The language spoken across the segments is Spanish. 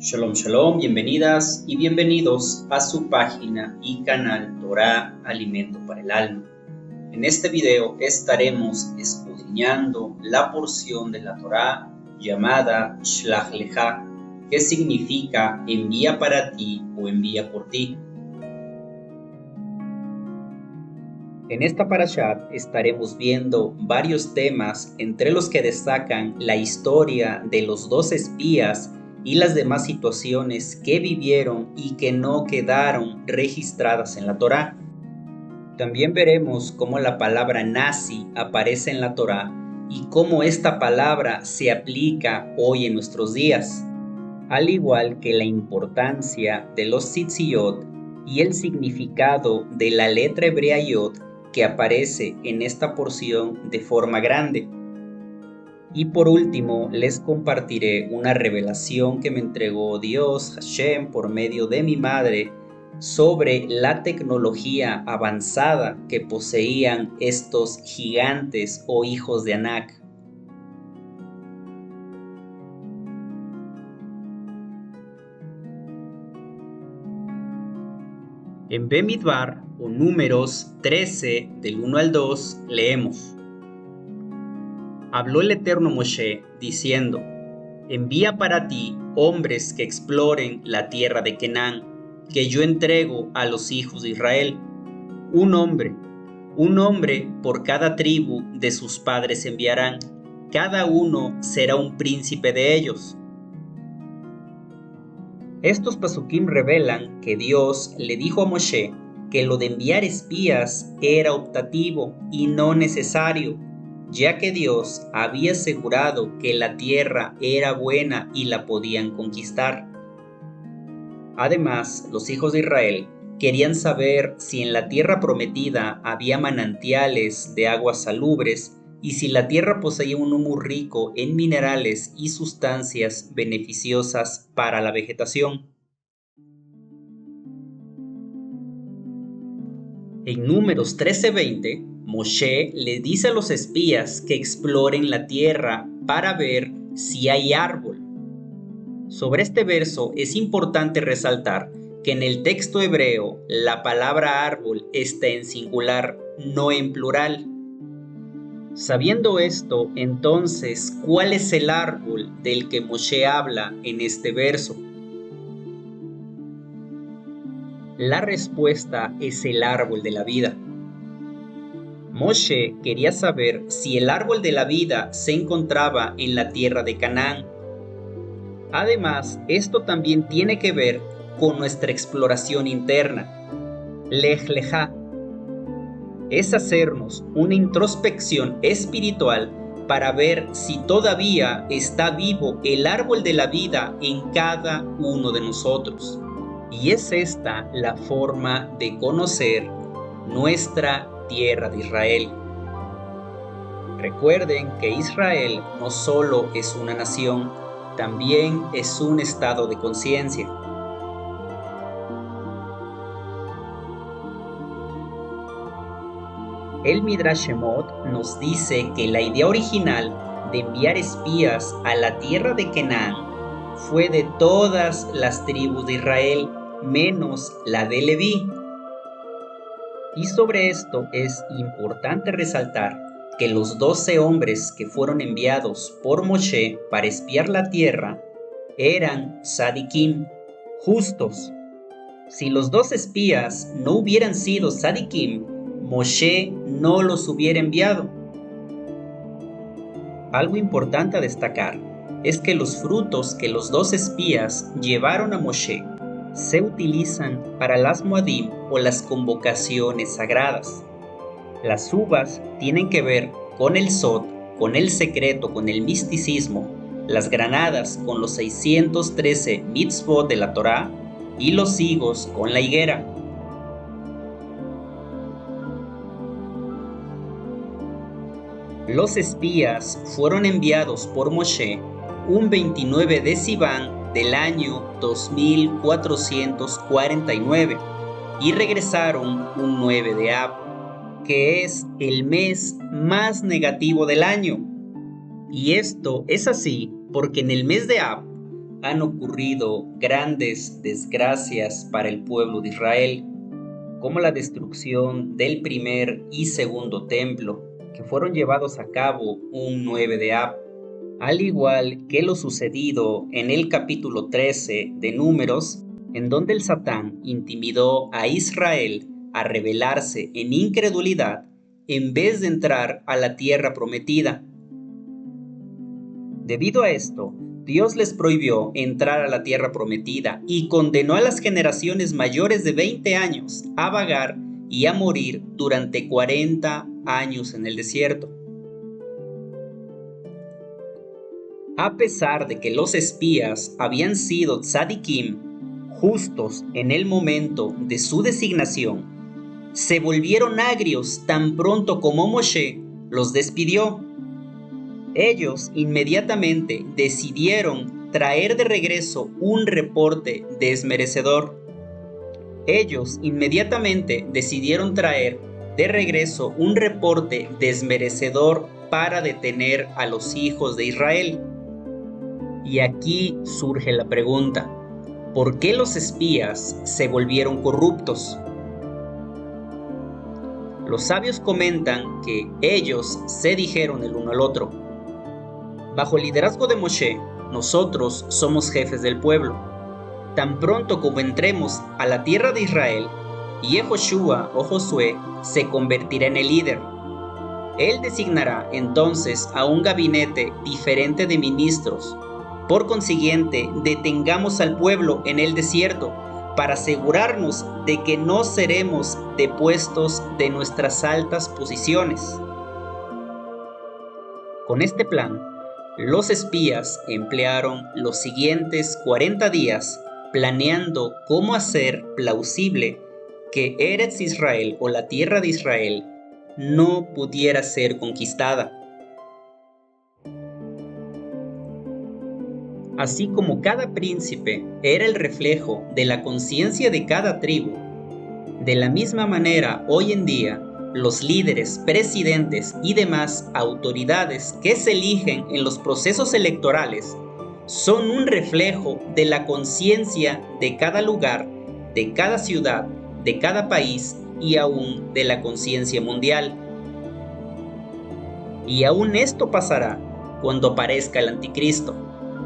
Shalom Shalom, bienvenidas y bienvenidos a su página y canal Torah, Alimento para el Alma. En este video estaremos escudriñando la porción de la Torah llamada Shlach Lecha, que significa envía para ti o envía por ti. En esta parashat estaremos viendo varios temas, entre los que destacan la historia de los dos espías y las demás situaciones que vivieron y que no quedaron registradas en la Torá. También veremos cómo la palabra nazi aparece en la Torá y cómo esta palabra se aplica hoy en nuestros días, al igual que la importancia de los tzitziyot y el significado de la letra hebrea yod que aparece en esta porción de forma grande. Y por último, les compartiré una revelación que me entregó Dios, Hashem, por medio de mi madre, sobre la tecnología avanzada que poseían estos gigantes o hijos de Anak. En Bemidbar, o Números 13, del 1 al 2, leemos: Habló el Eterno Moshe, diciendo: Envía para ti hombres que exploren la tierra de Canaán, que yo entrego a los hijos de Israel. Un hombre por cada tribu de sus padres enviarán, cada uno será un príncipe de ellos. Estos pasukim revelan que Dios le dijo a Moshe que lo de enviar espías era optativo y no necesario, ya que Dios había asegurado que la tierra era buena y la podían conquistar. Además, los hijos de Israel querían saber si en la tierra prometida había manantiales de aguas salubres y si la tierra poseía un humus rico en minerales y sustancias beneficiosas para la vegetación. En Números 13:20, Moshe le dice a los espías que exploren la tierra para ver si hay árbol. Sobre este verso es importante resaltar que en el texto hebreo la palabra árbol está en singular, no en plural. Sabiendo esto, entonces, ¿cuál es el árbol del que Moshe habla en este verso? La respuesta es el árbol de la vida. Moshe quería saber si el árbol de la vida se encontraba en la tierra de Canaán. Además, esto también tiene que ver con nuestra exploración interna. Lech Lecha es hacernos una introspección espiritual para ver si todavía está vivo el árbol de la vida en cada uno de nosotros. Y es esta la forma de conocer nuestra tierra de Israel. Recuerden que Israel no solo es una nación, también es un estado de conciencia. El Midrash Shemot nos dice que la idea original de enviar espías a la tierra de Canaán fue de todas las tribus de Israel, menos la de Leví. Y sobre esto es importante resaltar que los 12 hombres que fueron enviados por Moshe para espiar la tierra eran tzadikim, justos. Si los 2 espías no hubieran sido tzadikim, Moshe no los hubiera enviado. Algo importante a destacar es que los frutos que los 2 espías llevaron a Moshe se utilizan para las Moadim o las convocaciones sagradas. Las uvas tienen que ver con el Sod, con el secreto, con el misticismo, las granadas con los 613 mitzvot de la Torá y los higos con la higuera. Los espías fueron enviados por Moshe un 29 de Sivan del año 2449 y regresaron un 9 de Ab, que es el mes más negativo del año. Y esto es así porque en el mes de Ab han ocurrido grandes desgracias para el pueblo de Israel, como la destrucción del primer y segundo templo, que fueron llevados a cabo un 9 de Ab, al igual que lo sucedido en el capítulo 13 de Números, en donde el Satán intimidó a Israel a rebelarse en incredulidad en vez de entrar a la tierra prometida. Debido a esto, Dios les prohibió entrar a la tierra prometida y condenó a las generaciones mayores de 20 años a vagar y a morir durante 40 años en el desierto. A pesar de que los espías habían sido tzadikim, justos en el momento de su designación, se volvieron agrios tan pronto como Moshe los despidió. Ellos inmediatamente decidieron traer de regreso un reporte desmerecedor. Para detener a los hijos de Israel. Y aquí surge la pregunta: ¿por qué los espías se volvieron corruptos? Los sabios comentan que ellos se dijeron el uno al otro: bajo el liderazgo de Moshe, nosotros somos jefes del pueblo. Tan pronto como entremos a la tierra de Israel, Yehoshua o Josué se convertirá en el líder. Él designará entonces a un gabinete diferente de ministros. Por consiguiente, detengamos al pueblo en el desierto para asegurarnos de que no seremos depuestos de nuestras altas posiciones. Con este plan, los espías emplearon los siguientes 40 días planeando cómo hacer plausible que Eretz Israel o la tierra de Israel no pudiera ser conquistada. Así como cada príncipe era el reflejo de la conciencia de cada tribu, de la misma manera hoy en día los líderes, presidentes y demás autoridades que se eligen en los procesos electorales son un reflejo de la conciencia de cada lugar, de cada ciudad, de cada país y aún de la conciencia mundial. Y aún esto pasará cuando aparezca el anticristo.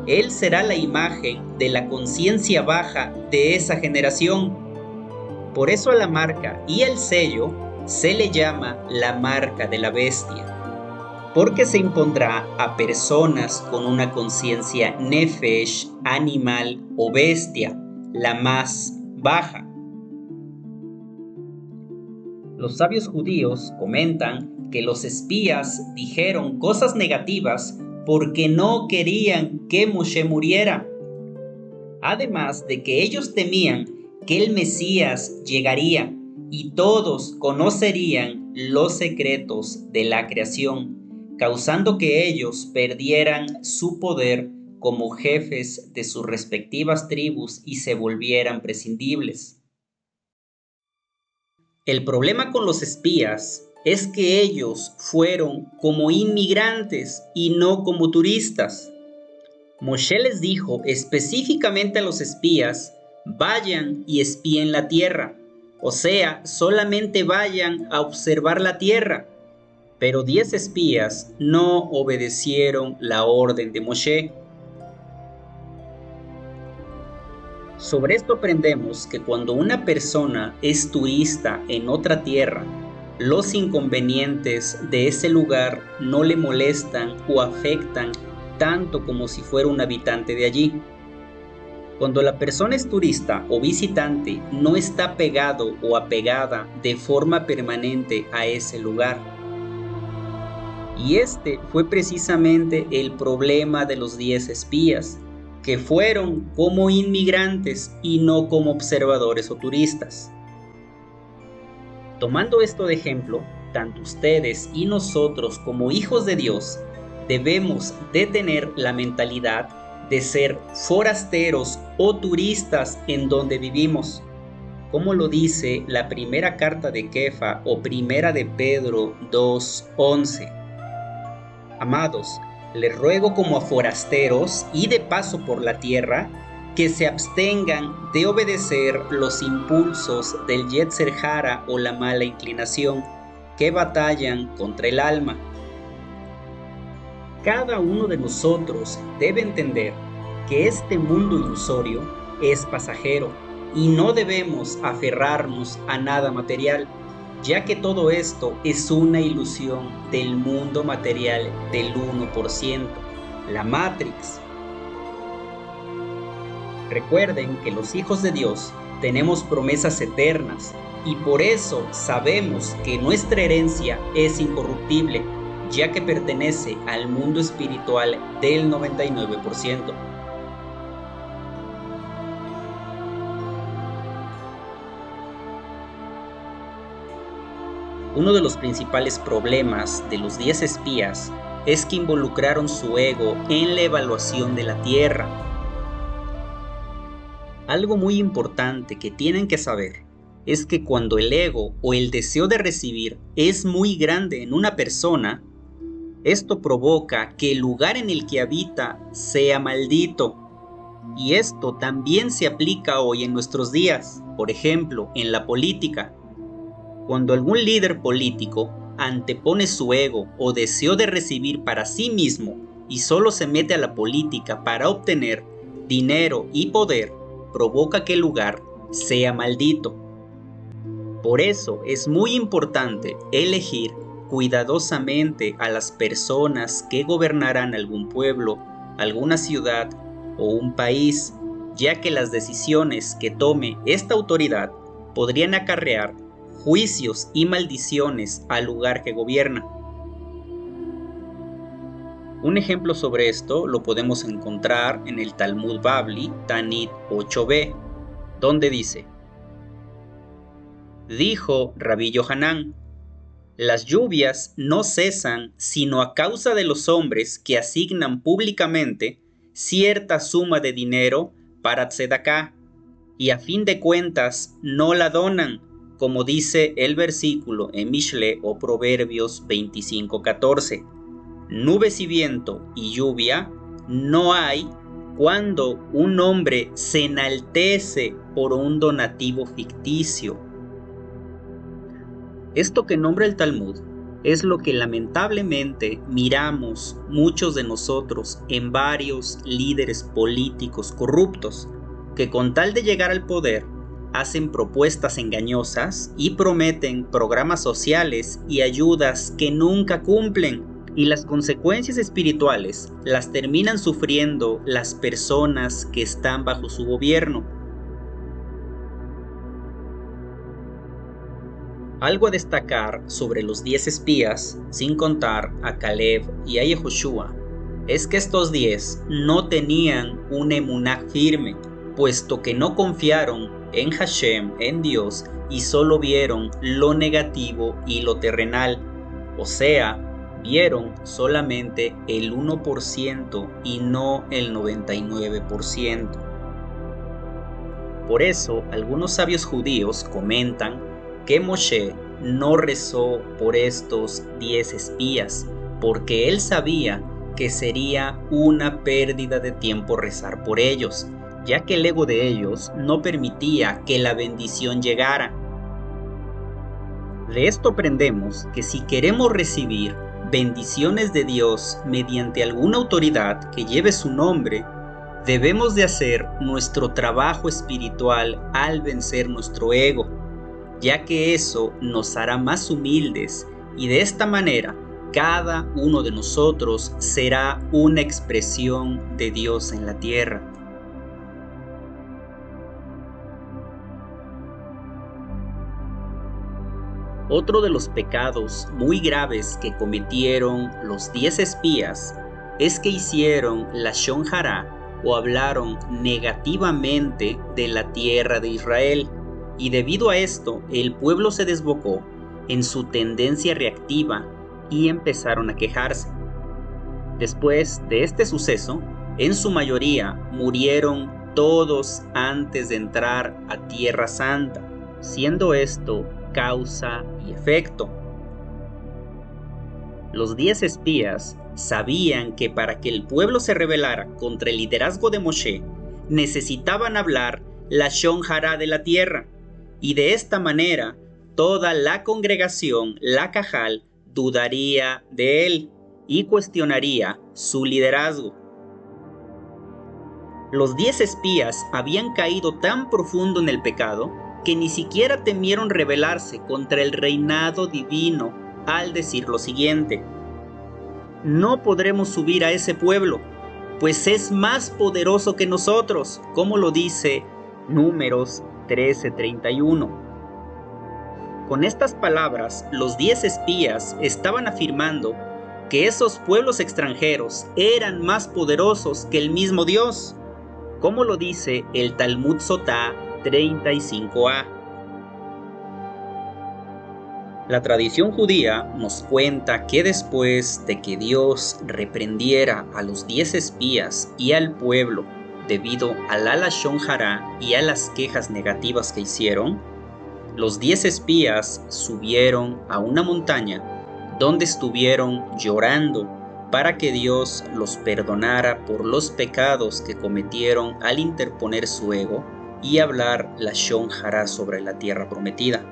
Él será la imagen de la conciencia baja de esa generación. Por eso a la marca y el sello se le llama la marca de la bestia, porque se impondrá a personas con una conciencia nefesh, animal o bestia, la más baja. Los sabios judíos comentan que los espías dijeron cosas negativas porque no querían que Moshe muriera. Además de que ellos temían que el Mesías llegaría y todos conocerían los secretos de la creación, causando que ellos perdieran su poder como jefes de sus respectivas tribus y se volvieran prescindibles. El problema con los espías es que ellos fueron como inmigrantes y no como turistas. Moshe les dijo específicamente a los espías: vayan y espíen la tierra, o sea, solamente vayan a observar la tierra. Pero 10 espías no obedecieron la orden de Moshe. Sobre esto aprendemos que cuando una persona es turista en otra tierra, los inconvenientes de ese lugar no le molestan o afectan tanto como si fuera un habitante de allí. Cuando la persona es turista o visitante, no está pegado o apegada de forma permanente a ese lugar. Y este fue precisamente el problema de los 10 espías, que fueron como inmigrantes y no como observadores o turistas. Tomando esto de ejemplo, tanto ustedes y nosotros como hijos de Dios debemos de tener la mentalidad de ser forasteros o turistas en donde vivimos, como lo dice la primera carta de Kefa o primera de Pedro 2:11. Amados, Les ruego como a forasteros y de paso por la tierra, que se abstengan de obedecer los impulsos del Yetzer Hara o la mala inclinación, que batallan contra el alma. Cada uno de nosotros debe entender que este mundo ilusorio es pasajero y no debemos aferrarnos a nada material, ya que todo esto es una ilusión del mundo material del 1%, la Matrix. Recuerden que los hijos de Dios tenemos promesas eternas y por eso sabemos que nuestra herencia es incorruptible, ya que pertenece al mundo espiritual del 99%. Uno de los principales problemas de los 10 espías es que involucraron su ego en la evaluación de la tierra. Algo muy importante que tienen que saber es que cuando el ego o el deseo de recibir es muy grande en una persona, esto provoca que el lugar en el que habita sea maldito. Y esto también se aplica hoy en nuestros días, por ejemplo, en la política. Cuando algún líder político antepone su ego o deseo de recibir para sí mismo y solo se mete a la política para obtener dinero y poder, provoca que el lugar sea maldito. Por eso es muy importante elegir cuidadosamente a las personas que gobernarán algún pueblo, alguna ciudad o un país, ya que las decisiones que tome esta autoridad podrían acarrear juicios y maldiciones al lugar que gobierna. Un ejemplo sobre esto lo podemos encontrar en el Talmud Bavli, Tanit 8b, donde dice: dijo Rabí Yohanan, las lluvias no cesan sino a causa de los hombres que asignan públicamente cierta suma de dinero para tzedaká y a fin de cuentas no la donan, como dice el versículo en Mishle o Proverbios 25:14. Nubes y viento y lluvia no hay cuando un hombre se enaltece por un donativo ficticio. Esto que nombra el Talmud es lo que lamentablemente miramos muchos de nosotros en varios líderes políticos corruptos, que con tal de llegar al poder hacen propuestas engañosas y prometen programas sociales y ayudas que nunca cumplen, y las consecuencias espirituales las terminan sufriendo las personas que están bajo su gobierno. Algo a destacar sobre los 10 espías, sin contar a Caleb y a Yehoshua, es que estos 10 no tenían una emuná firme, puesto que no confiaron en Hashem, en Dios, y solo vieron lo negativo y lo terrenal, o sea, vieron solamente el 1% y no el 99%. Por eso, algunos sabios judíos comentan que Moshe no rezó por estos 10 espías, porque él sabía que sería una pérdida de tiempo rezar por ellos, ya que el ego de ellos no permitía que la bendición llegara. De esto aprendemos que si queremos recibir bendiciones de Dios mediante alguna autoridad que lleve su nombre, debemos de hacer nuestro trabajo espiritual al vencer nuestro ego, ya que eso nos hará más humildes y de esta manera cada uno de nosotros será una expresión de Dios en la tierra. Otro de los pecados muy graves que cometieron los 10 espías es que hicieron lashon hará o hablaron negativamente de la tierra de Israel, y debido a esto el pueblo se desbocó en su tendencia reactiva y empezaron a quejarse. Después de este suceso, en su mayoría murieron todos antes de entrar a Tierra Santa, siendo esto causa y efecto. Los 10 espías sabían que para que el pueblo se rebelara contra el liderazgo de Moshe, necesitaban hablar Lashon Hará de la tierra, y de esta manera toda la congregación, la Cajal, dudaría de él y cuestionaría su liderazgo. Los 10 espías habían caído tan profundo en el pecado que ni siquiera temieron rebelarse contra el reinado divino al decir lo siguiente: no podremos subir a ese pueblo, pues es más poderoso que nosotros, como lo dice Números 13:31. Con estas palabras, los 10 espías estaban afirmando que esos pueblos extranjeros eran más poderosos que el mismo Dios, como lo dice el Talmud Sotá 35a. La tradición judía nos cuenta que después de que Dios reprendiera a los 10 espías y al pueblo debido a la Lashon Hará y a las quejas negativas que hicieron, los 10 espías subieron a una montaña donde estuvieron llorando para que Dios los perdonara por los pecados que cometieron al interponer su ego y hablar Lashon Hará sobre la tierra prometida.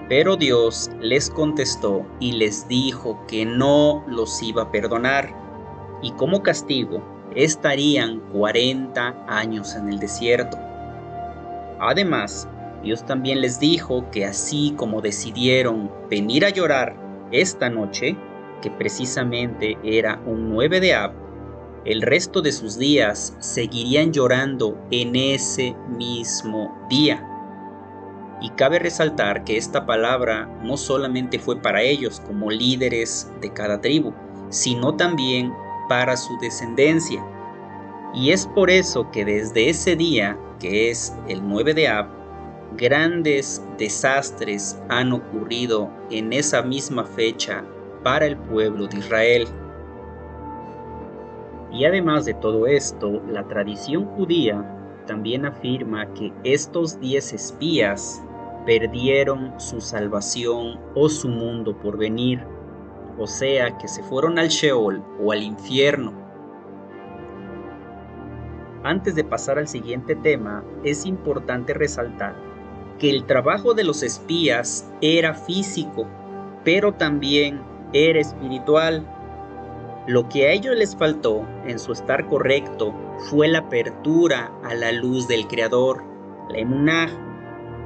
Pero Dios les contestó y les dijo que no los iba a perdonar, y como castigo estarían 40 años en el desierto. Además, Dios también les dijo que así como decidieron venir a llorar esta noche, que precisamente era un 9 de Av, el resto de sus días seguirían llorando en ese mismo día. Y cabe resaltar que esta palabra no solamente fue para ellos como líderes de cada tribu, sino también para su descendencia. Y es por eso que desde ese día, que es el 9 de Av, grandes desastres han ocurrido en esa misma fecha para el pueblo de Israel. Y además de todo esto, la tradición judía también afirma que estos 10 espías perdieron su salvación o su mundo por venir, o sea que se fueron al Sheol o al infierno. Antes de pasar al siguiente tema, es importante resaltar que el trabajo de los espías era físico, pero también era espiritual. Lo que a ellos les faltó en su estar correcto fue la apertura a la luz del Creador, la emuná.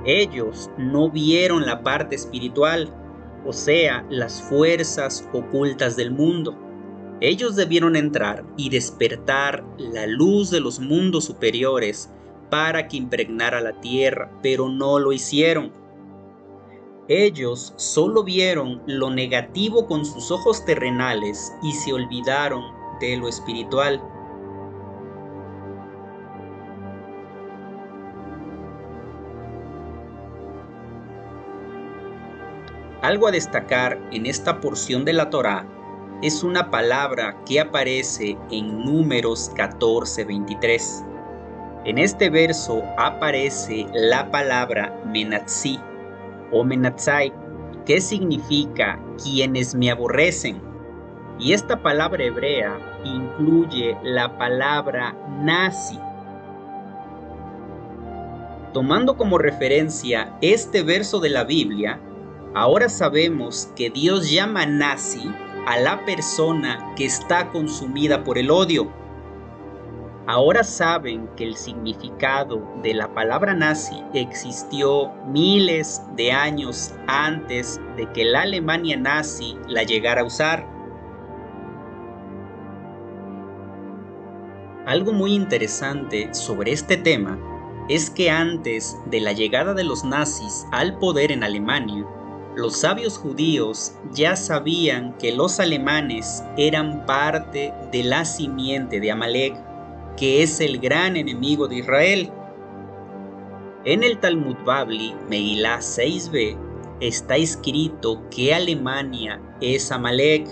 Ellos no vieron la parte espiritual, o sea, las fuerzas ocultas del mundo. Ellos debieron entrar y despertar la luz de los mundos superiores para que impregnara la tierra, pero no lo hicieron. Ellos solo vieron lo negativo con sus ojos terrenales y se olvidaron de lo espiritual. Algo a destacar en esta porción de la Torá es una palabra que aparece en Números 14:23. En este verso aparece la palabra Menatzi o Menatzai, que significa quienes me aborrecen. Y esta palabra hebrea incluye la palabra nazi. Tomando como referencia este verso de la Biblia, ahora sabemos que Dios llama nazi a la persona que está consumida por el odio. Ahora saben que el significado de la palabra nazi existió miles de años antes de que la Alemania nazi la llegara a usar. Algo muy interesante sobre este tema es que antes de la llegada de los nazis al poder en Alemania, los sabios judíos ya sabían que los alemanes eran parte de la simiente de Amalek, que es el gran enemigo de Israel. En el Talmud Bavli, Megilá 6b, está escrito que Alemania es Amalek.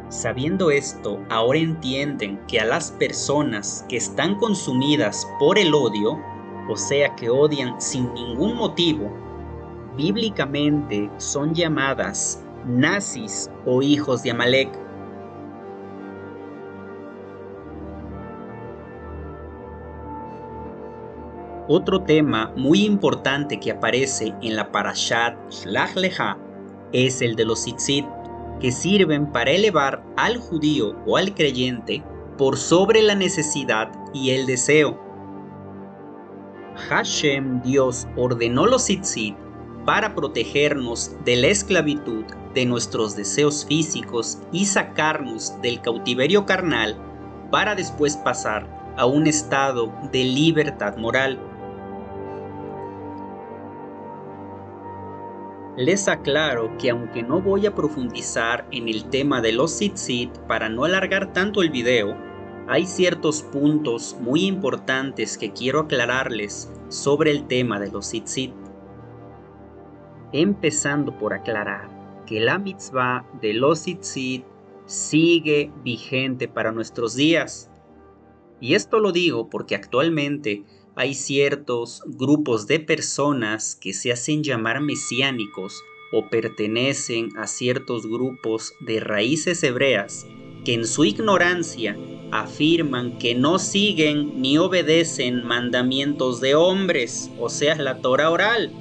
Sabiendo esto, ahora entienden que a las personas que están consumidas por el odio, o sea que odian sin ningún motivo, bíblicamente son llamadas nazis o hijos de Amalek. Otro tema muy importante que aparece en la Parashat Shlach Lecha es el de los tzitzit, que sirven para elevar al judío o al creyente por sobre la necesidad y el deseo. Hashem, Dios, ordenó los tzitzit para protegernos de la esclavitud de nuestros deseos físicos y sacarnos del cautiverio carnal para después pasar a un estado de libertad moral. Les aclaro que aunque no voy a profundizar en el tema de los tzitzit para no alargar tanto el video, hay ciertos puntos muy importantes que quiero aclararles sobre el tema de los tzitzit. Empezando por aclarar que la mitzvah de los tzitzit sigue vigente para nuestros días. Y esto lo digo porque actualmente hay ciertos grupos de personas que se hacen llamar mesiánicos o pertenecen a ciertos grupos de raíces hebreas que en su ignorancia afirman que no siguen ni obedecen mandamientos de hombres, o sea, la Torah oral.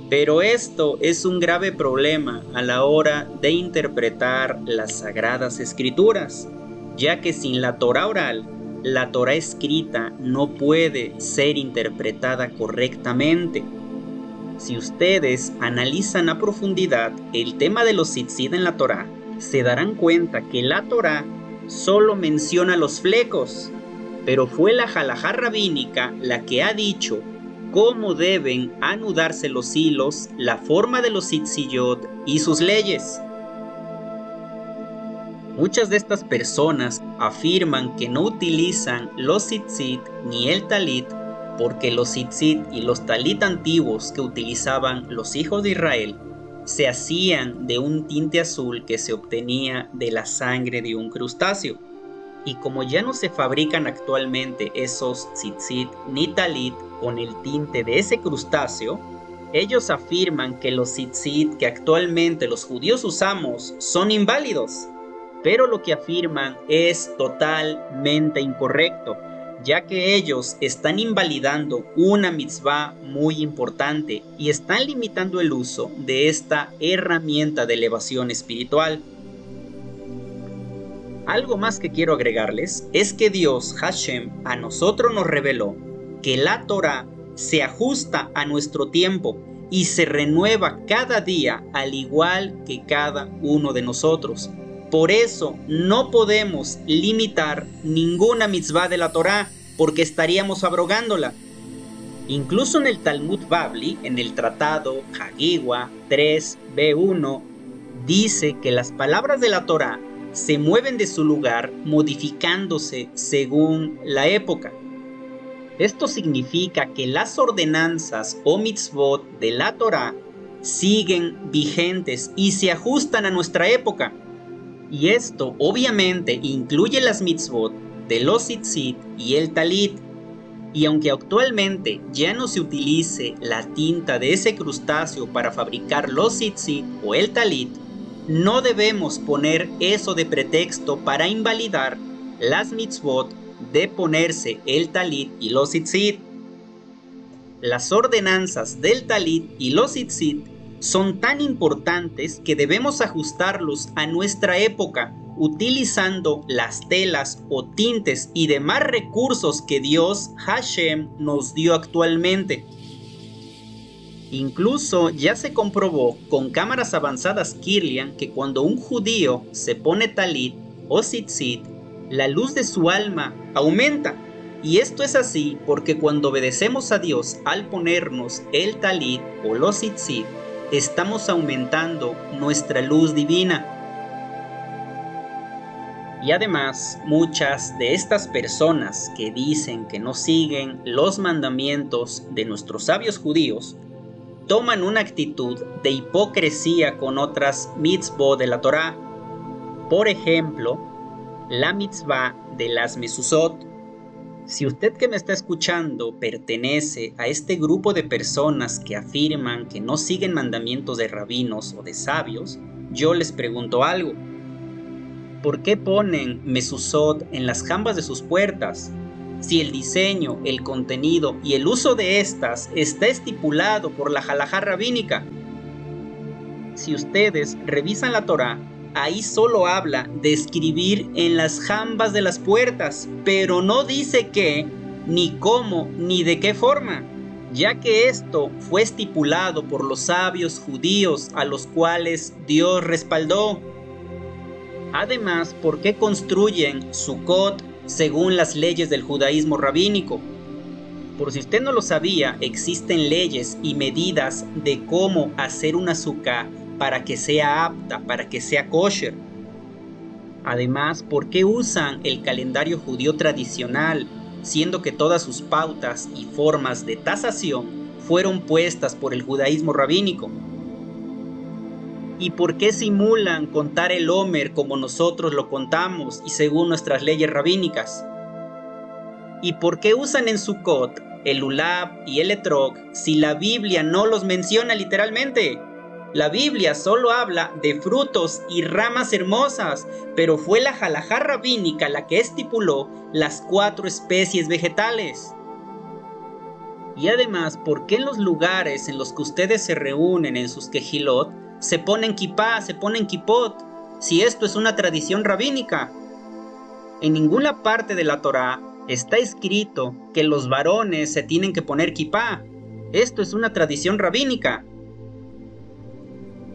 Pero esto es un grave problema a la hora de interpretar las Sagradas Escrituras, ya que sin la Torah oral, la Torah escrita no puede ser interpretada correctamente. Si ustedes analizan a profundidad el tema de los tzitzit en la Torah, se darán cuenta que la Torah solo menciona los flecos, pero fue la halajá rabínica la que ha dicho cómo deben anudarse los hilos, la forma de los tzitziyot y sus leyes. Muchas de estas personas afirman que no utilizan los tzitzit ni el talit porque los tzitzit y los talit antiguos que utilizaban los hijos de Israel se hacían de un tinte azul que se obtenía de la sangre de un crustáceo. Y como ya no se fabrican actualmente esos tzitzit ni talit con el tinte de ese crustáceo, ellos afirman que los tzitzit que actualmente los judíos usamos son inválidos. Pero lo que afirman es totalmente incorrecto, ya que ellos están invalidando una mitzvah muy importante y están limitando el uso de esta herramienta de elevación espiritual. Algo más que quiero agregarles es que Dios, Hashem, a nosotros nos reveló que la Torah se ajusta a nuestro tiempo y se renueva cada día al igual que cada uno de nosotros. Por eso no podemos limitar ninguna mitzvah de la Torá porque estaríamos abrogándola. Incluso en el Talmud Bavli, en el tratado Hagiwa 3b1, dice que las palabras de la Torá se mueven de su lugar modificándose según la época. Esto significa que las ordenanzas o mitzvot de la Torá siguen vigentes y se ajustan a nuestra época. Y esto obviamente incluye las mitzvot de los tzitzit y el talit. Y aunque actualmente ya no se utilice la tinta de ese crustáceo para fabricar los tzitzit o el talit, no debemos poner eso de pretexto para invalidar las mitzvot de ponerse el talit y los tzitzit. Las ordenanzas del talit y los tzitzit son tan importantes que debemos ajustarlos a nuestra época, utilizando las telas o tintes y demás recursos que Dios, Hashem, nos dio actualmente. Incluso ya se comprobó con cámaras avanzadas Kirlian que cuando un judío se pone talit o tzitzit, la luz de su alma aumenta. Y esto es así porque cuando obedecemos a Dios al ponernos el talit o los tzitzit, estamos aumentando nuestra luz divina. Y además, muchas de estas personas que dicen que no siguen los mandamientos de nuestros sabios judíos, toman una actitud de hipocresía con otras mitzvot de la Torá. Por ejemplo, la mitzvah de las mezuzot. Si usted que me está escuchando pertenece a este grupo de personas que afirman que no siguen mandamientos de rabinos o de sabios, yo les pregunto algo. ¿Por qué ponen mezuzot en las jambas de sus puertas? Si el diseño, el contenido y el uso de estas está estipulado por la halajá rabínica. Si ustedes revisan la Torá, ahí solo habla de escribir en las jambas de las puertas, pero no dice qué, ni cómo, ni de qué forma, ya que esto fue estipulado por los sabios judíos a los cuales Dios respaldó. Además, ¿por qué construyen Sukkot según las leyes del judaísmo rabínico? Por si usted no lo sabía, existen leyes y medidas de cómo hacer una sukkah para que sea apta, para que sea kosher. Además, ¿por qué usan el calendario judío tradicional, siendo que todas sus pautas y formas de tasación fueron puestas por el judaísmo rabínico? ¿Y por qué simulan contar el Homer como nosotros lo contamos y según nuestras leyes rabínicas? ¿Y por qué usan en Sukkot el Lulav y el Etrog si la Biblia no los menciona literalmente? La Biblia solo habla de frutos y ramas hermosas, pero fue la halajá rabínica la que estipuló las 4 especies vegetales. Y además, ¿por qué en los lugares en los que ustedes se reúnen en sus kehilot se ponen kipá, se ponen kipot, si esto es una tradición rabínica? En ninguna parte de la Torá está escrito que los varones se tienen que poner kipá. Esto es una tradición rabínica.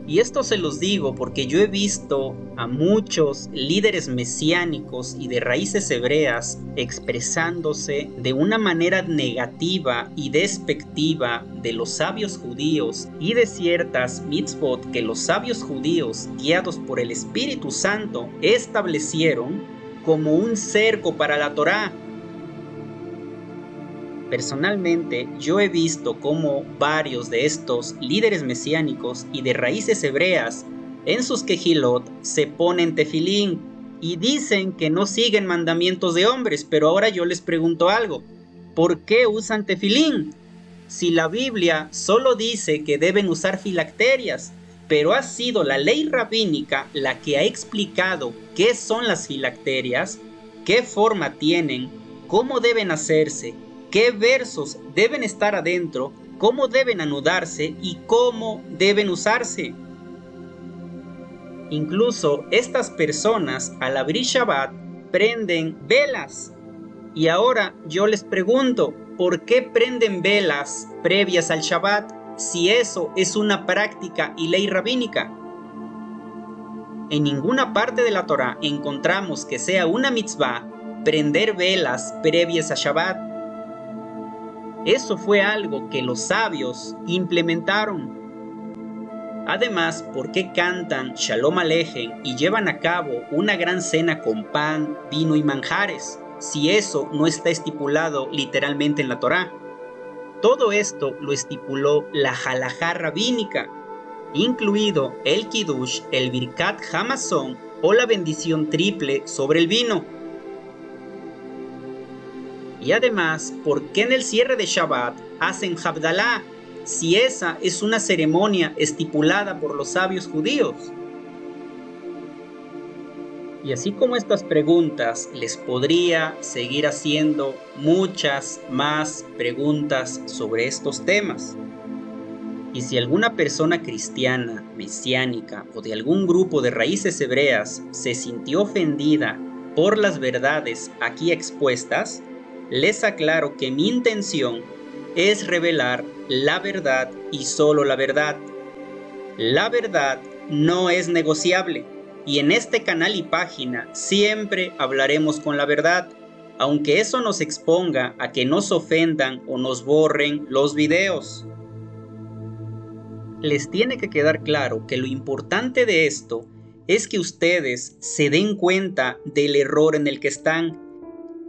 Y esto se los digo porque yo he visto a muchos líderes mesiánicos y de raíces hebreas expresándose de una manera negativa y despectiva de los sabios judíos y de ciertas mitzvot que los sabios judíos, guiados por el Espíritu Santo, establecieron como un cerco para la Torá. Personalmente, yo he visto cómo varios de estos líderes mesiánicos y de raíces hebreas en sus kehilot se ponen tefilín y dicen que no siguen mandamientos de hombres, pero ahora yo les pregunto algo. ¿Por qué usan tefilín? Si la Biblia solo dice que deben usar filacterias, pero ha sido la ley rabínica la que ha explicado qué son las filacterias, qué forma tienen, cómo deben hacerse, qué versos deben estar adentro, cómo deben anudarse y cómo deben usarse. Incluso estas personas al abrir Shabbat prenden velas. Y ahora yo les pregunto, ¿por qué prenden velas previas al Shabbat si eso es una práctica y ley rabínica? En ninguna parte de la Torá encontramos que sea una mitzvah prender velas previas a Shabbat. Eso fue algo que los sabios implementaron. Además, ¿por qué cantan Shalom Aleichem y llevan a cabo una gran cena con pan, vino y manjares, si eso no está estipulado literalmente en la Torá? Todo esto lo estipuló la halajá rabínica, incluido el Kiddush, el Birkat Hamazon o la bendición triple sobre el vino. Y además, ¿por qué en el cierre de Shabbat hacen Havdalah, si esa es una ceremonia estipulada por los sabios judíos? Y así como estas preguntas, les podría seguir haciendo muchas más preguntas sobre estos temas. Y si alguna persona cristiana, mesiánica o de algún grupo de raíces hebreas se sintió ofendida por las verdades aquí expuestas, les aclaro que mi intención es revelar la verdad y solo la verdad. La verdad no es negociable y en este canal y página siempre hablaremos con la verdad, aunque eso nos exponga a que nos ofendan o nos borren los videos. Les tiene que quedar claro que lo importante de esto es que ustedes se den cuenta del error en el que están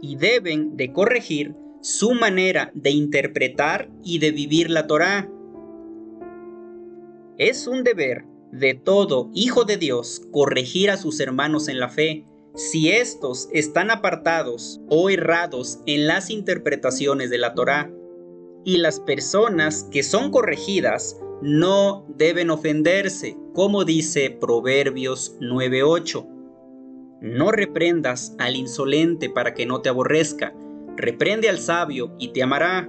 y deben de corregir su manera de interpretar y de vivir la Torá. Es un deber de todo hijo de Dios corregir a sus hermanos en la fe, si estos están apartados o errados en las interpretaciones de la Torá. Y las personas que son corregidas no deben ofenderse, como dice Proverbios 9:8. No reprendas al insolente para que no te aborrezca, reprende al sabio y te amará.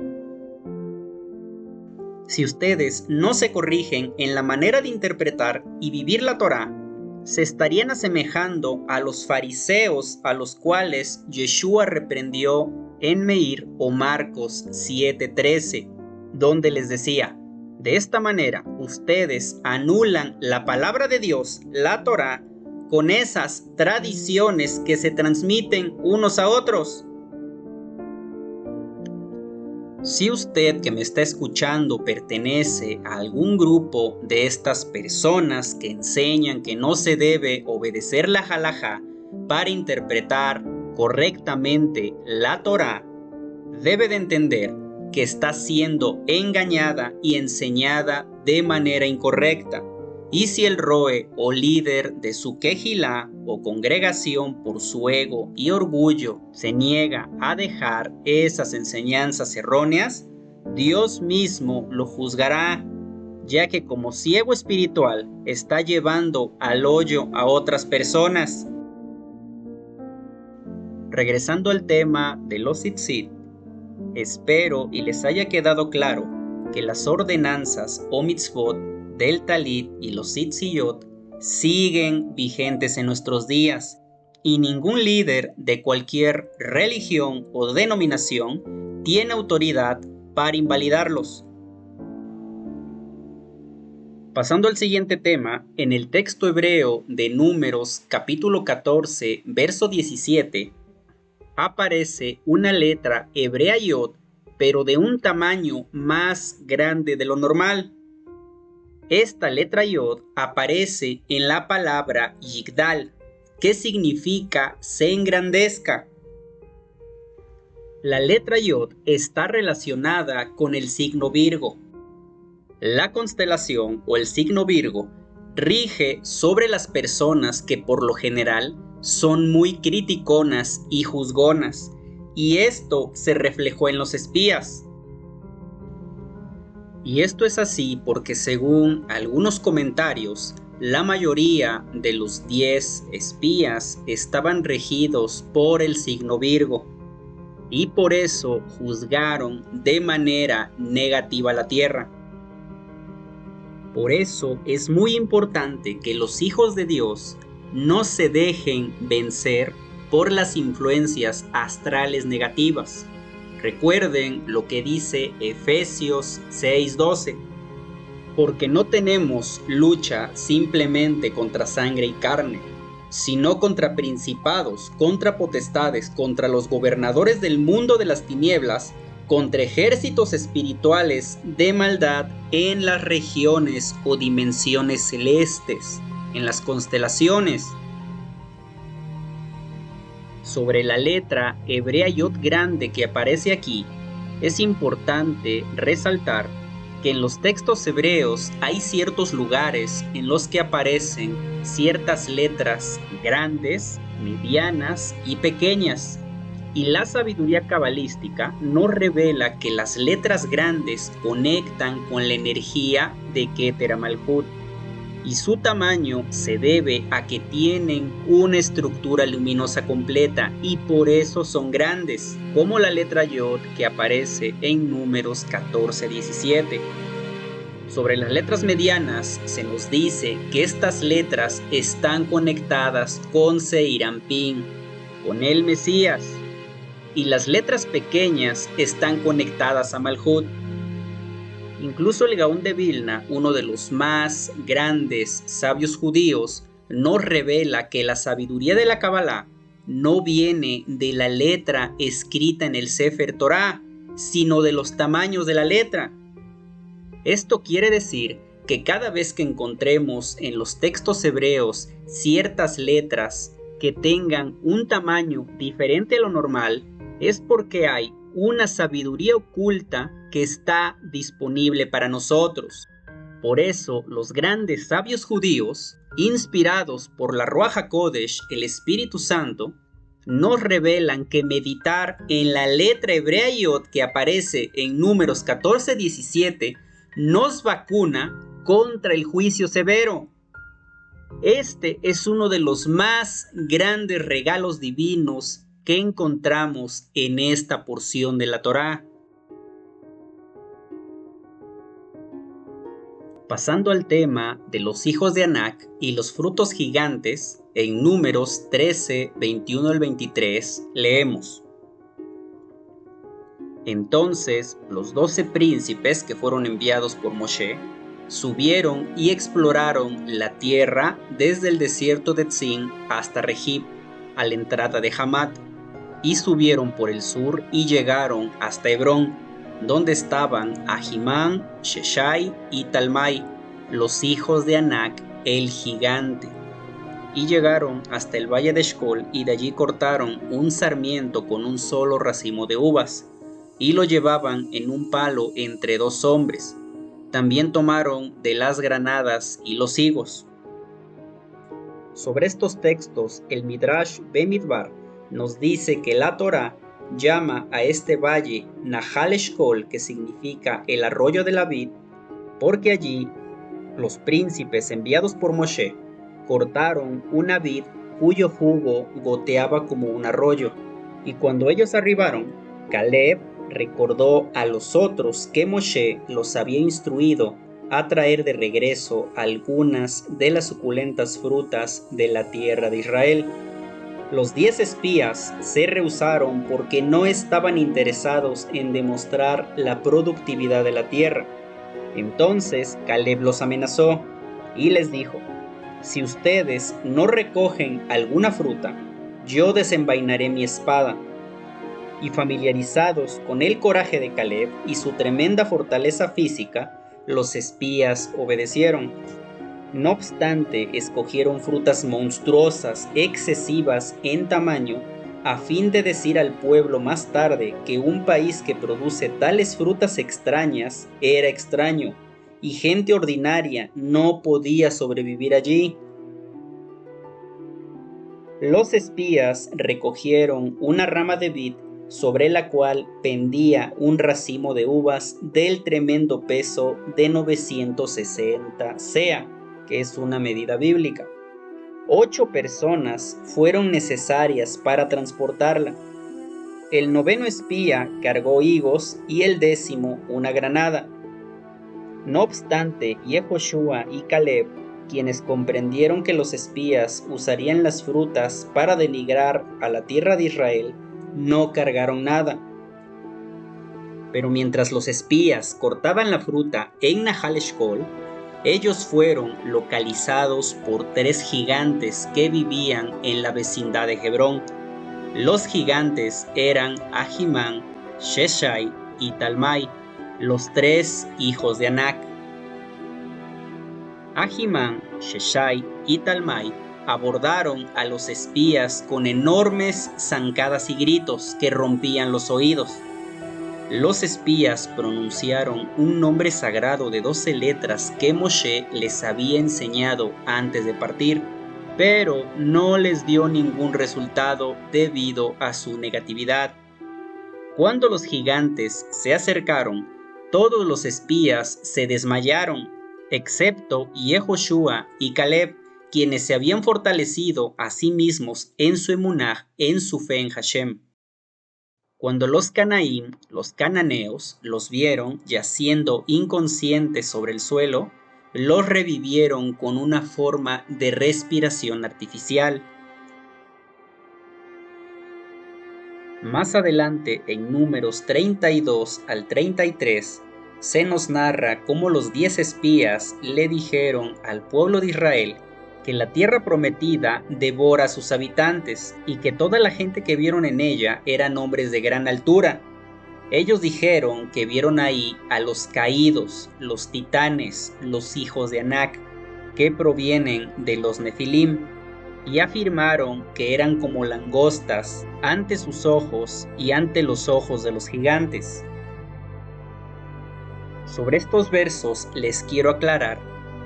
Si ustedes no se corrigen en la manera de interpretar y vivir la Torá, se estarían asemejando a los fariseos a los cuales Yeshua reprendió en Meir o Marcos 7:13, donde les decía: de esta manera ustedes anulan la palabra de Dios, la Torá, con esas tradiciones que se transmiten unos a otros. Si usted que me está escuchando pertenece a algún grupo de estas personas que enseñan que no se debe obedecer la halajá para interpretar correctamente la Torá, debe de entender que está siendo engañada y enseñada de manera incorrecta. Y si el roe o líder de su quejilá o congregación por su ego y orgullo se niega a dejar esas enseñanzas erróneas, Dios mismo lo juzgará, ya que como ciego espiritual está llevando al hoyo a otras personas. Regresando al tema de los tzitzit, espero y les haya quedado claro que las ordenanzas o mitzvot del talit y los tzitziyot siguen vigentes en nuestros días, y ningún líder de cualquier religión o denominación tiene autoridad para invalidarlos. Pasando al siguiente tema, en el texto hebreo de Números capítulo 14, verso 17, aparece una letra hebrea yod, pero de un tamaño más grande de lo normal. Esta letra yod aparece en la palabra yigdal, que significa se engrandezca. La letra yod está relacionada con el signo Virgo. La constelación o el signo Virgo rige sobre las personas que por lo general son muy criticonas y juzgonas, y esto se reflejó en los espías. Y esto es así porque según algunos comentarios, la mayoría de los 10 espías estaban regidos por el signo Virgo, y por eso juzgaron de manera negativa la tierra. Por eso es muy importante que los hijos de Dios no se dejen vencer por las influencias astrales negativas. Recuerden lo que dice Efesios 6:12, porque no tenemos lucha simplemente contra sangre y carne, sino contra principados, contra potestades, contra los gobernadores del mundo de las tinieblas, contra ejércitos espirituales de maldad en las regiones o dimensiones celestes, en las constelaciones. Sobre la letra hebrea yod grande que aparece aquí, es importante resaltar que en los textos hebreos hay ciertos lugares en los que aparecen ciertas letras grandes, medianas y pequeñas. Y la sabiduría cabalística nos revela que las letras grandes conectan con la energía de Keter Malhut, y su tamaño se debe a que tienen una estructura luminosa completa y por eso son grandes, como la letra Yod que aparece en Números 14:17. Sobre las letras medianas se nos dice que estas letras están conectadas con Zeir Anpin, con el Mesías, y las letras pequeñas están conectadas a Malhut. Incluso el Gaón de Vilna, uno de los más grandes sabios judíos, nos revela que la sabiduría de la Kabbalah no viene de la letra escrita en el Sefer Torah, sino de los tamaños de la letra. Esto quiere decir que cada vez que encontremos en los textos hebreos ciertas letras que tengan un tamaño diferente a lo normal, es porque hay una sabiduría oculta que está disponible para nosotros. Por eso, los grandes sabios judíos, inspirados por la Ruach HaKodesh, el Espíritu Santo, nos revelan que meditar en la letra hebrea Yod que aparece en Números 14:17 nos vacuna contra el juicio severo. Este es uno de los más grandes regalos divinos que encontramos en esta porción de la Torá. Pasando al tema de los hijos de Anak y los frutos gigantes, en Números 13, 21 al 23, leemos: Entonces los 12 príncipes que fueron enviados por Moshe subieron y exploraron la tierra desde el desierto de Tzin hasta Regib, a la entrada de Hamat, y subieron por el sur y llegaron hasta Hebrón, donde estaban Ahimán, Sheshai y Talmai, los hijos de Anak, el gigante. Y llegaron hasta el valle de Eshcol, y de allí cortaron un sarmiento con un solo racimo de uvas, y lo llevaban en un palo entre 2 hombres. También tomaron de las granadas y los higos. Sobre estos textos, el Midrash Bemidbar nos dice que la Torá llama a este valle Nahal Eshcol, que significa el arroyo de la vid, porque allí los príncipes enviados por Moshe cortaron una vid cuyo jugo goteaba como un arroyo, y cuando ellos arribaron, Caleb recordó a los otros que Moshe los había instruido a traer de regreso algunas de las suculentas frutas de la tierra de Israel. Los 10 espías se rehusaron porque no estaban interesados en demostrar la productividad de la tierra. Entonces Caleb los amenazó y les dijo: si ustedes no recogen alguna fruta, yo desenvainaré mi espada. Y familiarizados con el coraje de Caleb y su tremenda fortaleza física, los espías obedecieron. No obstante, escogieron frutas monstruosas, excesivas en tamaño, a fin de decir al pueblo más tarde que un país que produce tales frutas extrañas era extraño, y gente ordinaria no podía sobrevivir allí. Los espías recogieron una rama de vid sobre la cual pendía un racimo de uvas del tremendo peso de 960 sea, que es una medida bíblica. 8 personas fueron necesarias para transportarla. El 9º espía cargó higos y el 10º una granada. No obstante, Yehoshua y Caleb, quienes comprendieron que los espías usarían las frutas para denigrar a la tierra de Israel, no cargaron nada. Pero mientras los espías cortaban la fruta en Nahal Eshcol, ellos fueron localizados por 3 gigantes que vivían en la vecindad de Hebrón. Los gigantes eran Ahimán, Sheshai y Talmai, los 3 hijos de Anak. Ahimán, Sheshai y Talmai abordaron a los espías con enormes zancadas y gritos que rompían los oídos. Los espías pronunciaron un nombre sagrado de 12 letras que Moshe les había enseñado antes de partir, pero no les dio ningún resultado debido a su negatividad. Cuando los gigantes se acercaron, todos los espías se desmayaron, excepto Yehoshua y Caleb, quienes se habían fortalecido a sí mismos en su emunah, en su fe en Hashem. Cuando los canaim, los cananeos, los vieron yaciendo inconscientes sobre el suelo, los revivieron con una forma de respiración artificial. Más adelante, en Números 32 al 33, se nos narra cómo los 10 espías le dijeron al pueblo de Israel que la tierra prometida devora a sus habitantes y que toda la gente que vieron en ella eran hombres de gran altura. Ellos dijeron que vieron ahí a los caídos, los titanes, los hijos de Anak, que provienen de los Nefilim, y afirmaron que eran como langostas ante sus ojos y ante los ojos de los gigantes. Sobre estos versos les quiero aclarar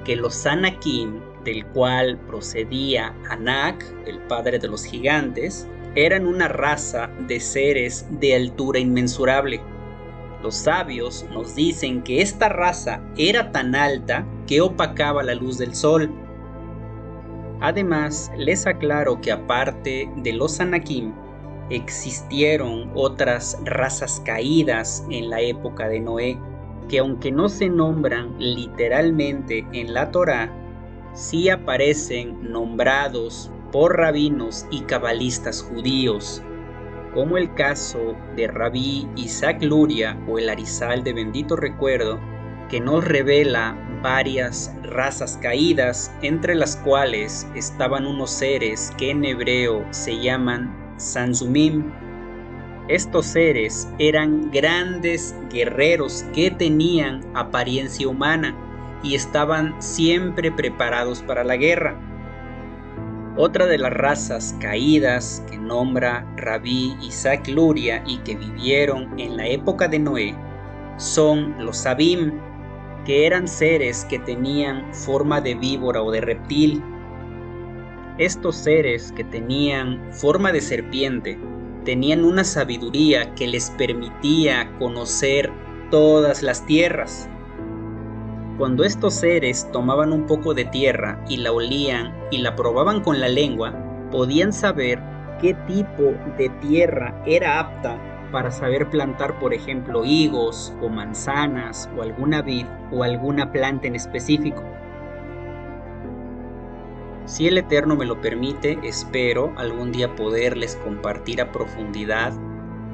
que los Anakim, del cual procedía Anak, el padre de los gigantes, eran una raza de seres de altura inmensurable. Los sabios nos dicen que esta raza era tan alta que opacaba la luz del sol. Además, les aclaro que aparte de los Anakim, existieron otras razas caídas en la época de Noé, que aunque no se nombran literalmente en la Torá, sí aparecen nombrados por rabinos y cabalistas judíos, como el caso de Rabí Isaac Luria o el Arizal de bendito recuerdo, que nos revela varias razas caídas, entre las cuales estaban unos seres que en hebreo se llaman Sanzumim. Estos seres eran grandes guerreros que tenían apariencia humana y estaban siempre preparados para la guerra. Otra de las razas caídas que nombra Rabí Isaac Luria y que vivieron en la época de Noé son los Abim, que eran seres que tenían forma de víbora o de reptil. Estos seres que tenían forma de serpiente tenían una sabiduría que les permitía conocer todas las tierras. Cuando estos seres tomaban un poco de tierra y la olían y la probaban con la lengua, podían saber qué tipo de tierra era apta para saber plantar, por ejemplo, higos o manzanas o alguna vid o alguna planta en específico. Si el Eterno me lo permite, espero algún día poderles compartir a profundidad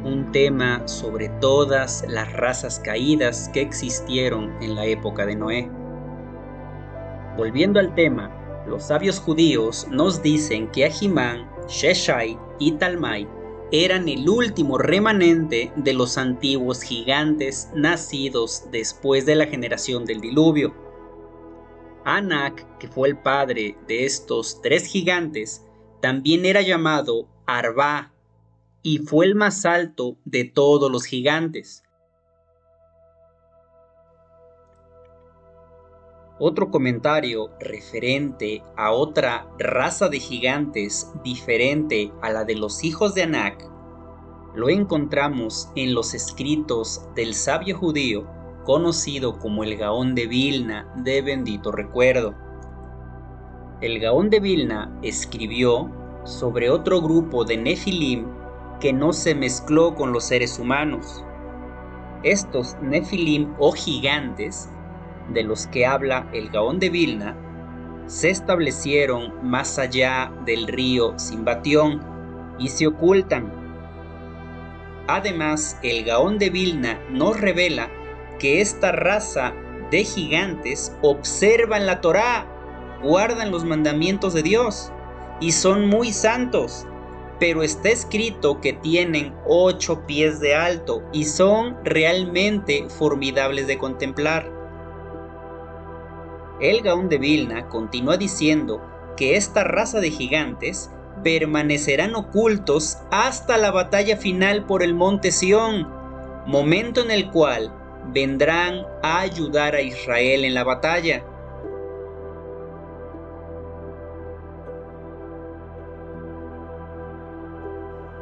un tema sobre todas las razas caídas que existieron en la época de Noé. Volviendo al tema, los sabios judíos nos dicen que Ahimán, Sheshai y Talmai eran el último remanente de los antiguos gigantes nacidos después de la generación del diluvio. Anak, que fue el padre de estos tres gigantes, también era llamado Arba y fue el más alto de todos los gigantes. Otro comentario referente a otra raza de gigantes diferente a la de los hijos de Anak lo encontramos en los escritos del sabio judío conocido como el Gaón de Vilna de bendito recuerdo. El Gaón de Vilna escribió sobre otro grupo de Nefilim que no se mezcló con los seres humanos. Estos Nefilim o gigantes, de los que habla el Gaón de Vilna, se establecieron más allá del río Simbatión y se ocultan. Además, el Gaón de Vilna nos revela que esta raza de gigantes observan la Torá, guardan los mandamientos de Dios y son muy santos, pero está escrito que tienen 8 pies de alto y son realmente formidables de contemplar. El Gaón de Vilna continúa diciendo que esta raza de gigantes permanecerán ocultos hasta la batalla final por el monte Sión, momento en el cual vendrán a ayudar a Israel en la batalla.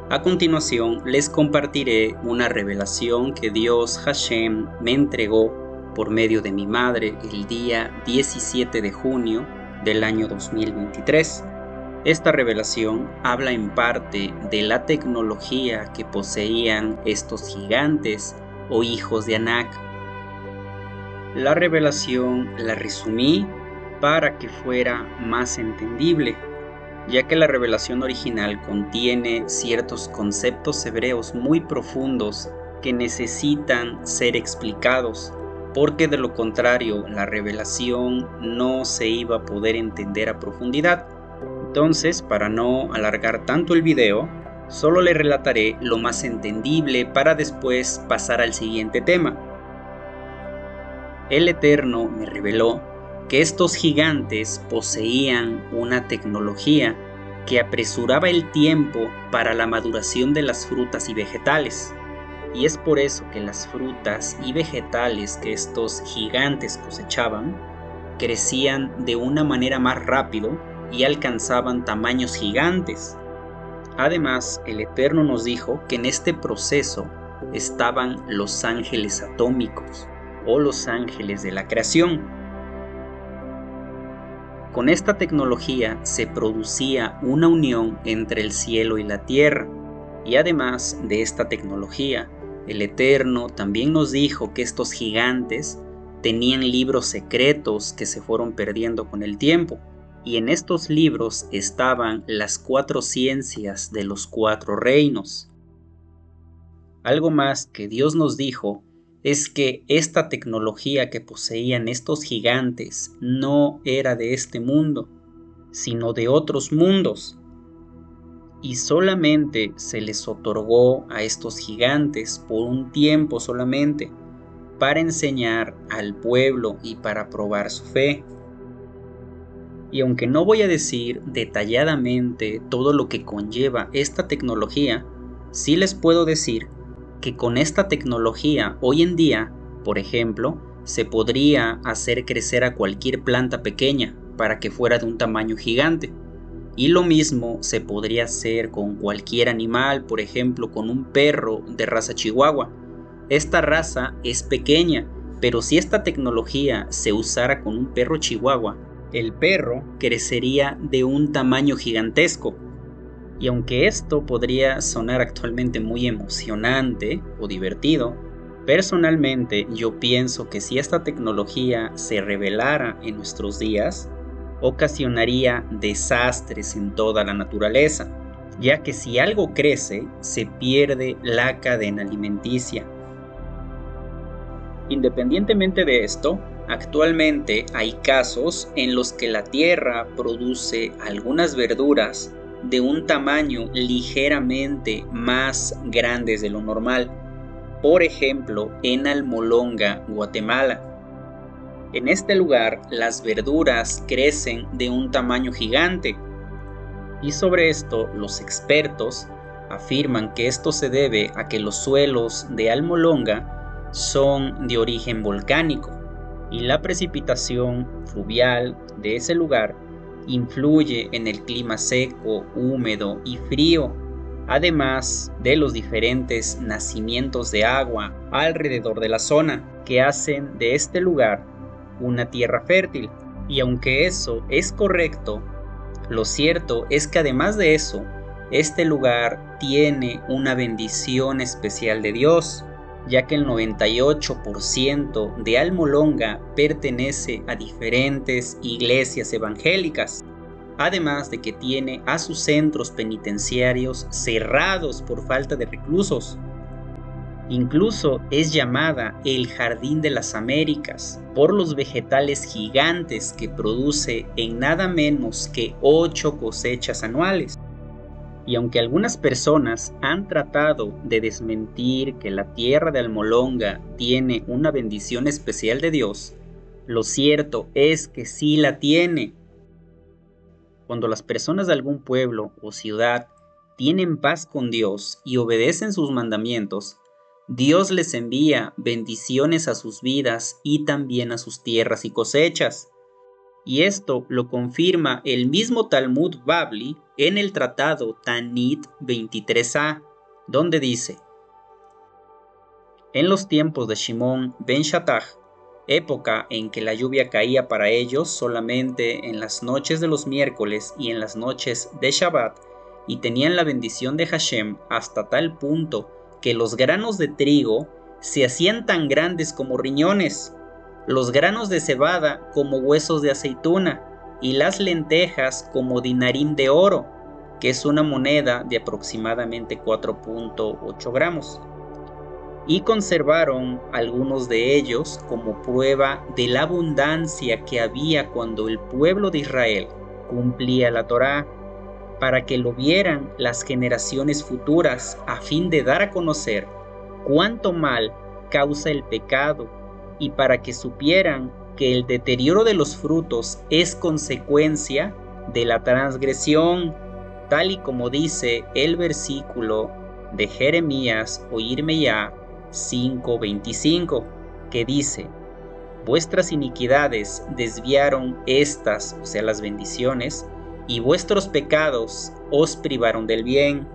A continuación les compartiré una revelación que Dios Hashem me entregó por medio de mi madre el día 17 de junio del año 2023. Esta revelación habla en parte de la tecnología que poseían estos gigantes o hijos de Anak. La revelación la resumí para que fuera más entendible, ya que la revelación original contiene ciertos conceptos hebreos muy profundos que necesitan ser explicados, porque de lo contrario la revelación no se iba a poder entender a profundidad. Entonces, para no alargar tanto el video, solo le relataré lo más entendible para después pasar al siguiente tema. El Eterno me reveló que estos gigantes poseían una tecnología que apresuraba el tiempo para la maduración de las frutas y vegetales. y es por eso que las frutas y vegetales que estos gigantes cosechaban crecían de una manera más rápido y alcanzaban tamaños gigantes. Además, el Eterno nos dijo que en este proceso estaban los ángeles atómicos o los ángeles de la creación. Con esta tecnología se producía una unión entre el cielo y la tierra, y además de esta tecnología, el Eterno también nos dijo que estos gigantes tenían libros secretos que se fueron perdiendo con el tiempo, y en estos libros estaban las 4 ciencias de los 4 reinos. Algo más que Dios nos dijo es que esta tecnología que poseían estos gigantes no era de este mundo, sino de otros mundos, y solamente se les otorgó a estos gigantes por un tiempo solamente, para enseñar al pueblo y para probar su fe. Y aunque no voy a decir detalladamente todo lo que conlleva esta tecnología, sí les puedo decir que con esta tecnología hoy en día, por ejemplo, se podría hacer crecer a cualquier planta pequeña para que fuera de un tamaño gigante. Y lo mismo se podría hacer con cualquier animal, por ejemplo, con un perro de raza chihuahua. Esta raza es pequeña, pero si esta tecnología se usara con un perro chihuahua, el perro crecería de un tamaño gigantesco. Y aunque esto podría sonar actualmente muy emocionante o divertido, personalmente yo pienso que si esta tecnología se revelara en nuestros días, ocasionaría desastres en toda la naturaleza, ya que si algo crece, se pierde la cadena alimenticia. Independientemente de esto, actualmente hay casos en los que la tierra produce algunas verduras de un tamaño ligeramente más grandes de lo normal. Por ejemplo, en Almolonga, Guatemala. En este lugar, las verduras crecen de un tamaño gigante. Y sobre esto, los expertos afirman que esto se debe a que los suelos de Almolonga son de origen volcánico y la precipitación fluvial de ese lugar influye en el clima seco, húmedo y frío, además de los diferentes nacimientos de agua alrededor de la zona que hacen de este lugar una tierra fértil. Y aunque eso es correcto, lo cierto es que además de eso, este lugar tiene una bendición especial de Dios, ya que el 98% de Almolonga pertenece a diferentes iglesias evangélicas, además de que tiene a sus centros penitenciarios cerrados por falta de reclusos. Incluso es llamada el Jardín de las Américas por los vegetales gigantes que produce en nada menos que 8 cosechas anuales. Y aunque algunas personas han tratado de desmentir que la tierra de Almolonga tiene una bendición especial de Dios, lo cierto es que sí la tiene. Cuando las personas de algún pueblo o ciudad tienen paz con Dios y obedecen sus mandamientos, Dios les envía bendiciones a sus vidas y también a sus tierras y cosechas. Y esto lo confirma el mismo Talmud Babli en el tratado Tanit 23a, donde dice: en los tiempos de Shimón ben Shattach, época en que la lluvia caía para ellos solamente en las noches de los miércoles y en las noches de Shabbat, y tenían la bendición de Hashem hasta tal punto que los granos de trigo se hacían tan grandes como riñones, los granos de cebada como huesos de aceituna, y las lentejas como dinarín de oro, que es una moneda de aproximadamente 4.8 gramos. Y conservaron algunos de ellos como prueba de la abundancia que había cuando el pueblo de Israel cumplía la Torá, para que lo vieran las generaciones futuras a fin de dar a conocer cuánto mal causa el pecado y para que supieran que el deterioro de los frutos es consecuencia de la transgresión, tal y como dice el versículo de Jeremías o Irmeyá 5:25, que dice: vuestras iniquidades desviaron estas, o sea, las bendiciones, y vuestros pecados os privaron del bien.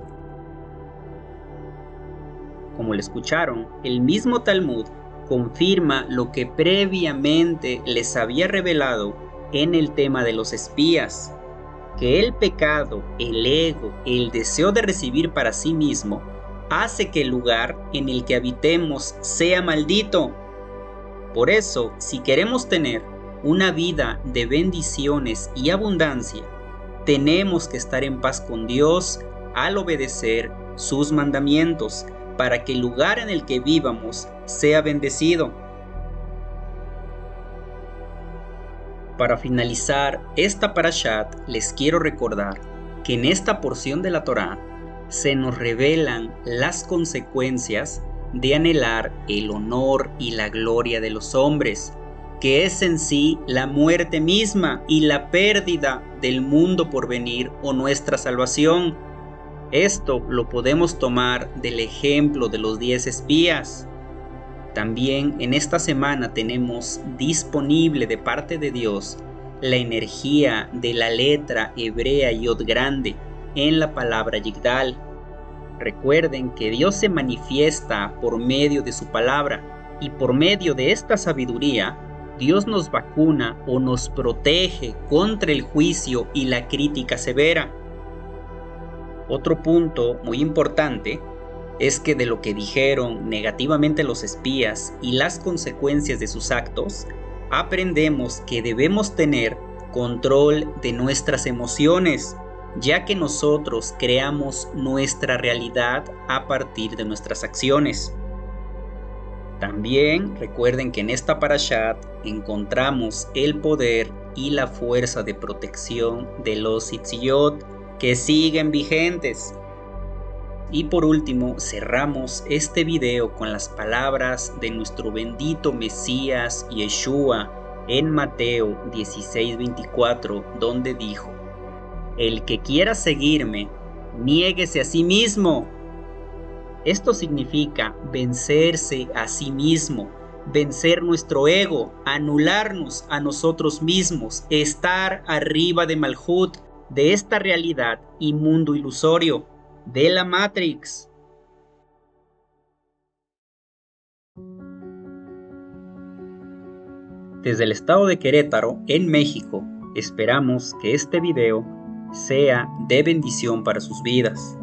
Como lo escucharon, el mismo Talmud confirma lo que previamente les había revelado en el tema de los espías, que el pecado, el ego, el deseo de recibir para sí mismo, hace que el lugar en el que habitemos sea maldito. Por eso, si queremos tener una vida de bendiciones y abundancia, tenemos que estar en paz con Dios al obedecer sus mandamientos, para que el lugar en el que vivamos sea bendecido. Para finalizar esta parashat, les quiero recordar que en esta porción de la Torá se nos revelan las consecuencias de anhelar el honor y la gloria de los hombres, que es en sí la muerte misma y la pérdida del mundo por venir o nuestra salvación. Esto lo podemos tomar del ejemplo de los 10 espías. También en esta semana tenemos disponible de parte de Dios la energía de la letra hebrea Yod grande en la palabra Yigdal. Recuerden que Dios se manifiesta por medio de su palabra, y por medio de esta sabiduría Dios nos vacuna o nos protege contra el juicio y la crítica severa. Otro punto muy importante es que de lo que dijeron negativamente los espías y las consecuencias de sus actos, aprendemos que debemos tener control de nuestras emociones, ya que nosotros creamos nuestra realidad a partir de nuestras acciones. También recuerden que en esta parashat encontramos el poder y la fuerza de protección de los Hitziyot, que siguen vigentes. Y por último, cerramos este video con las palabras de nuestro bendito Mesías Yeshua en Mateo 16:24, donde dijo: el que quiera seguirme, niéguese a sí mismo. Esto significa vencerse a sí mismo, vencer nuestro ego, anularnos a nosotros mismos, estar arriba de Malhut, de esta realidad y mundo ilusorio, de la Matrix. Desde el estado de Querétaro, en México, esperamos que este video sea de bendición para sus vidas.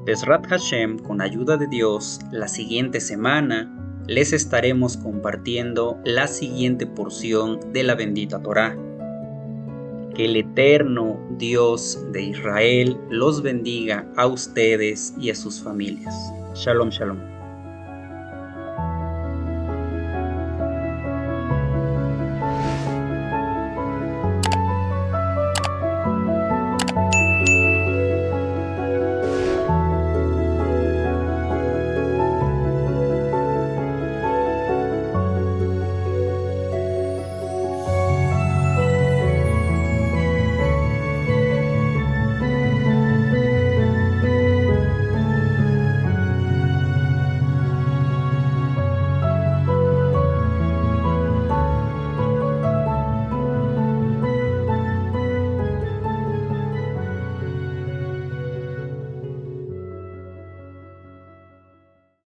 Bezrat Hashem, con ayuda de Dios, la siguiente semana les estaremos compartiendo la siguiente porción de la bendita Torá. Que el eterno Dios de Israel los bendiga a ustedes y a sus familias. Shalom, shalom.